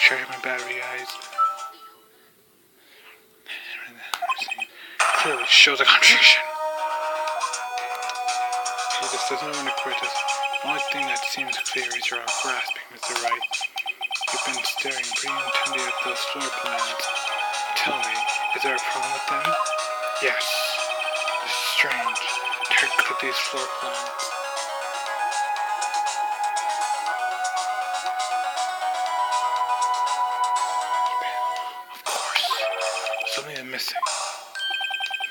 charge my battery, guys. Clearly shows a contradiction. He just doesn't know when to quit us. The only thing that seems clear is you're all grasping, Mr. Wright. You've been staring pretty intently at those floor plans. Tell me, is there a problem with them? Yes. This is strange. Take a look at these floor plans. Of course. Something is missing.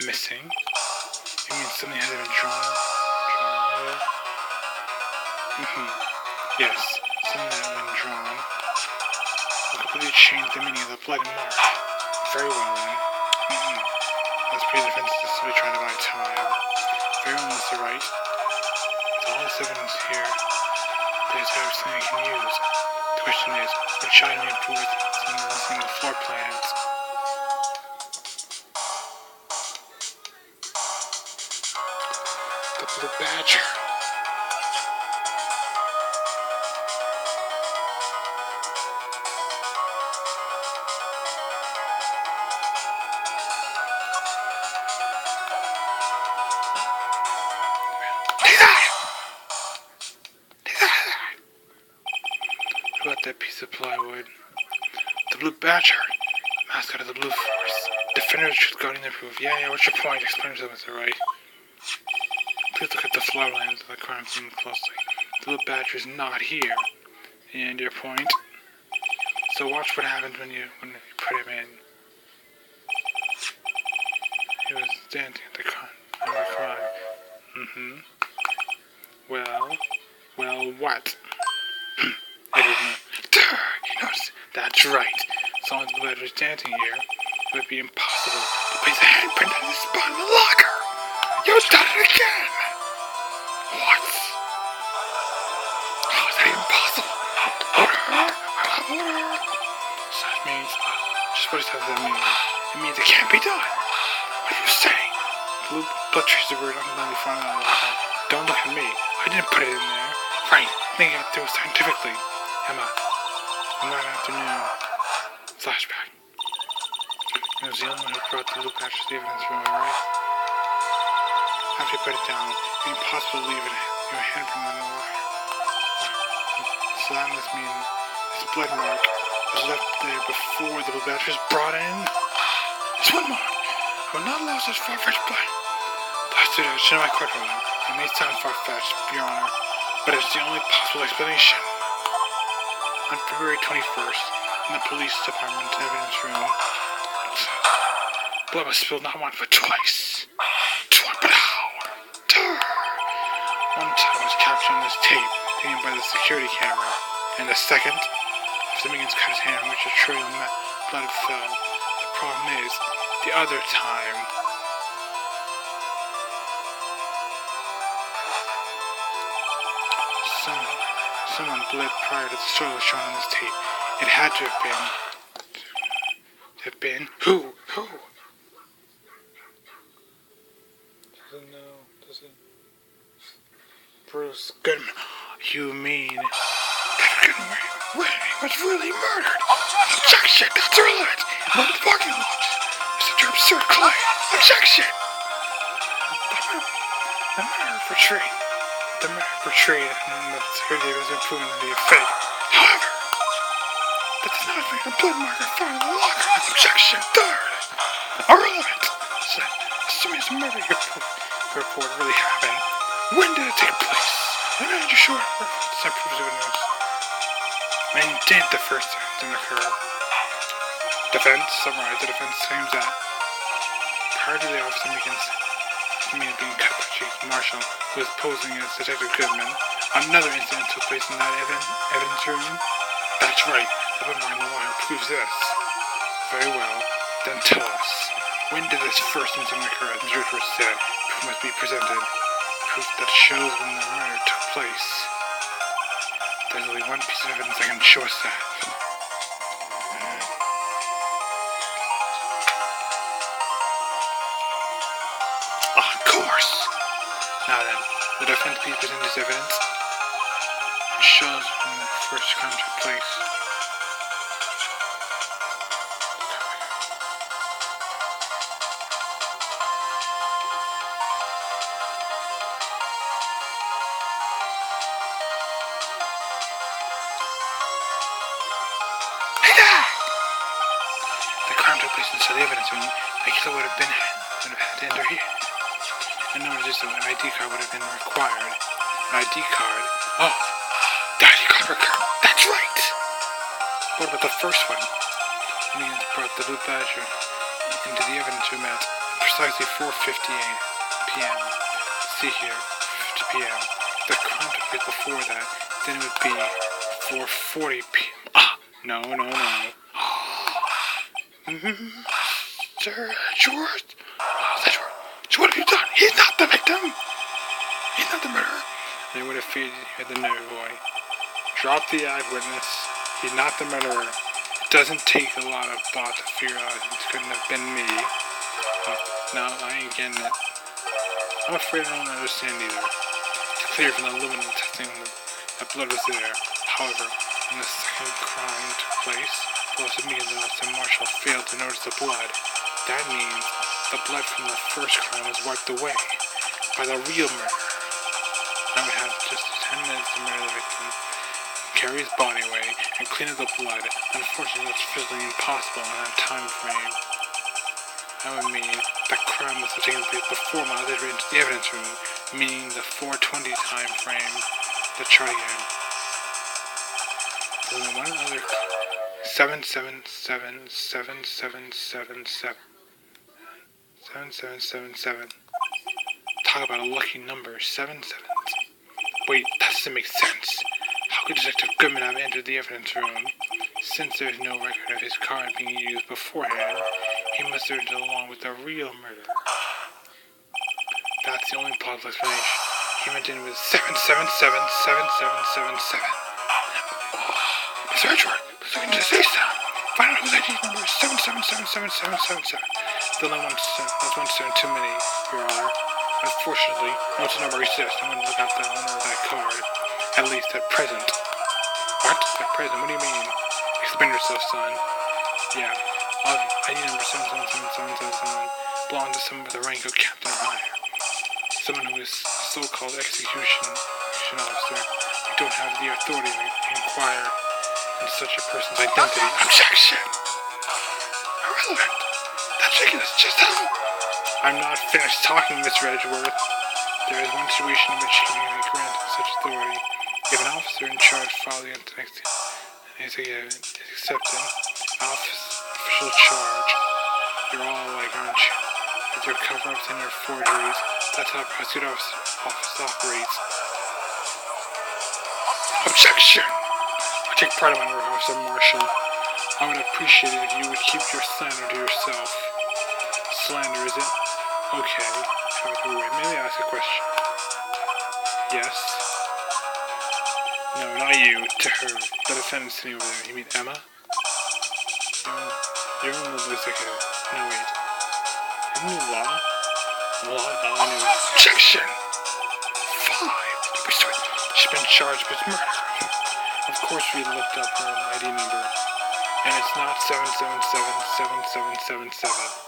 Missing? You mean something hasn't been drawn? Yes, something that when drawn will completely change the meaning of the blood and mark. Very well then. That's pretty defensive to be trying to buy time. Very well, Mr. Wright. With all this evidence here, there's everything I can use. The question is, which item you prove with some missing the floor plans? The blue badger. What about that piece of plywood? The blue badger. Mascot of the Blue Force. Defender of the truth, guarding the proof. Yeah, what's your point? Explain yourself, Mr. Wright. Please look at the floor plans of the crime scene closely. The blue badger is not here. And your point? So watch what happens when you put him in. He was dancing at the crime. Well, what? I didn't know. You noticed? That's right. As long as the badger was dancing here, it would be impossible to place a handprint on this spot in the locker. You done it again! What? How is that even possible? Order! So that means, just what does that mean? It means it can't be done. What are you saying? Blue blood traces were undoubtedly found in the locker. Don't look at me. I didn't put it in there. Right, thinking it through scientifically. Emma, on that afternoon, flashback. It was the only one who brought the blue patch to the evidence room, right? After you put it down, it's impossible to leave it your handprint on the wire. So that must mean this blood mark was left there before the blue patch was brought in. It's one mark. I will not allow such far-fetched blood. Last year, I should have my courtroom. It may sound far-fetched, Your Honor, but it's the only possible explanation. On February 21st, in the police department's evidence room, blood was spilled not once but twice. But how? One time was captured on this tape taken by the security camera, and the second, after Miggins cut his hand on which a trail of blood fell. The problem is, the other time, someone bled prior to the soil shown on this tape. It had to have been. Who? Doesn't know, does it? Bruce Goodman. You mean that Goodman was really murdered? Objection! That's irrelevant! Not the parking lot! It's such an absurd claim! Objection! The murder portrayed in the security was improving the effect. However, that does not make the blood marker found in the locker. Objection! Third! Irrelevant! Assuming this murder report really happened, when did it take place? I'm not too sure. That proves good news. When did the first incident occur? Defense? Summarize. The defense claims that prior to the officer being cut by Chief Marshall, who was posing as Detective Goodman, another incident took place in that evidence room? That's right. The blood mark in the wire proves this. Very well. Then tell us. When did this first incident occur? As Mr. Richards said, proof must be presented. Proof that shows when the murder took place. There's only one piece of evidence that can show us that. Of course! Now then, the defense piece presented this evidence. It shows when the first crime took place. So the evidence room, the killer would have had to enter here. And no, just an ID card would have been required. An ID card? Oh, the ID card recurred. That's right! What about the first one? Indians brought the blue badger into the evidence room at precisely 4:58 p.m. See here, 50 p.m. The crime took place before that. Then it would be 4:40 p.m. Ah, no. Sir Edgeworth? Edgeworth, so what have you done? He's not the victim! He's not the murderer! They would have figured you had the nerve, boy. Drop the eyewitness. He's not the murderer. It doesn't take a lot of thought to figure out it couldn't have been me. No, I ain't getting it. I'm afraid I don't understand either. It's clear from the luminal testing that blood was there. However, when the second crime took place, both me and the Officer Marshall failed to notice the blood. That means the blood from the first crime was wiped away by the real murderer. I would have just 10 minutes to murder the victim, carry his body away, and clean up the blood. Unfortunately, it's physically impossible in that time frame. That would mean the crime must have taken place before my entered into the evidence room, meaning the 4:20 time frame. Let's try again. There's only one other 7777777. 7777. Talk about a lucky number. 7 sevens. Wait, that doesn't make sense. How could Detective Goodman have entered the evidence room? Since there's no record of his card being used beforehand, he must have entered along with the real murderer. That's the only plausible explanation. He went in with 7777777. Mr. Edgeworth, please look into the safe sound. Find out whose ID number is 7777777. The only one, that's 17 too many, Your Honor. Unfortunately, once the number exists, I'm going to look out the owner of that card. At least at present. What? At present? What do you mean? Explain yourself, son. Yeah. ID number 77777 belongs to someone with the rank of captain or higher. Someone who is a so-called execution officer. We don't have the authority to inquire in such a person's identity. Objection! Irrelevant! That's ridiculous. Just tell me. I'm not finished talking, Mr. Edgeworth. There is one situation in which he may be granted such authority. If an officer in charge files against the next is accepted, official charge. You're all like, aren't you? With your cover-ups and your forgeries. That's how a prosecutor office operates. Objection! I take pride in my work, Officer Marshall. I would appreciate it if you would keep your slander to yourself. Slander, is it? Okay. May I ask a question? Yes? No, not you. To her. The defendant sitting over there. You mean Emma? You're in the executive. No, wait. Isn't you law? Law? Oh, I knew it. Objection! 5. She's been charged with murder. Of course we looked up her ID number. And it's not 7777777.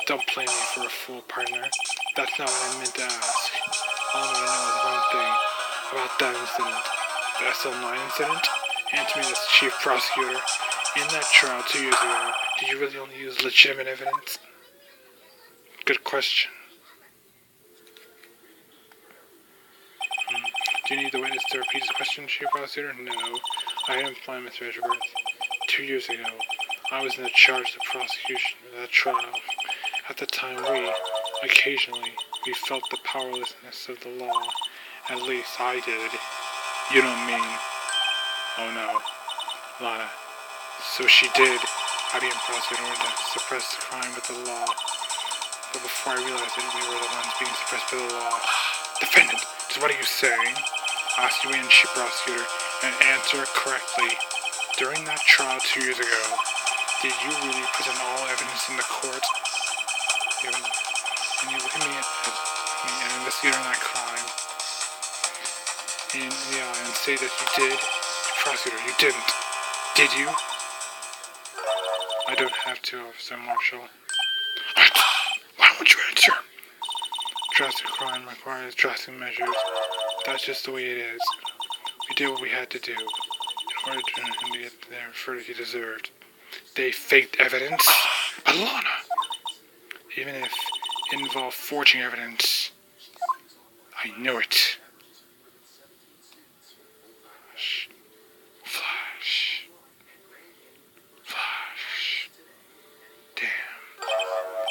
Don't blame me for a fool, partner. That's not what I meant to ask. All I know is one thing about that incident. The SL9 incident? Answer me as the chief prosecutor. In that trial 2 years ago, did you really only use legitimate evidence? Good question. Do you need the witness to repeat his question, chief prosecutor? No. I am fine, Mr. Edgeworth. 2 years ago, I was in the charge of the prosecution of that trial. At the time, occasionally, we felt the powerlessness of the law. At least I did. You don't mean... Oh no. Lana. So she did. I began prosecuting in order to suppress the crime with the law. But before I realized it, we were the ones being suppressed by the law. Defendant, so what are you saying? Ask you in, chief prosecutor, and answer correctly. During that trial 2 years ago, did you really present all evidence in the court? And you look at me an investigator on that crime in the eye and say that you did? Prosecutor, you didn't. Did you? I don't have to, Officer Marshall. Why don't you answer? Drastic crime requires drastic measures. That's just the way it is. We did what we had to do in order to get the verdict he deserved. they faked evidence. But Lana, even if it involved forging evidence, I know it. Flash. Flash. Damn.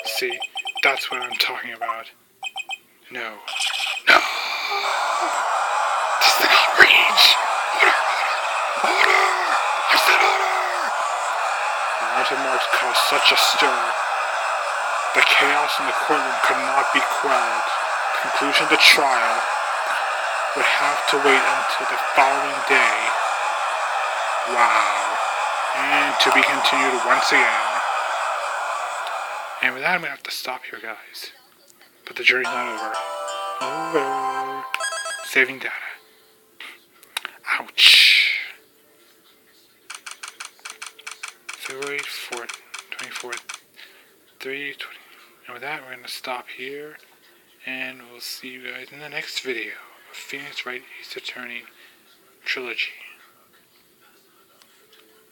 See, that's what I'm talking about. No. No! This is an outrage! Order! Order! I said order! The watermarks caused such a stir. The chaos in the courtroom could not be quelled. The conclusion of the trial would have to wait until the following day. Wow. And to be continued once again. And with that, I'm going to have to stop here, guys. But the journey's not over. Over. Saving data. Ouch. February 4th, 24th, 3/20. And with that, we're going to stop here. And we'll see you guys in the next video of Phoenix Wright Ace Attorney Trilogy.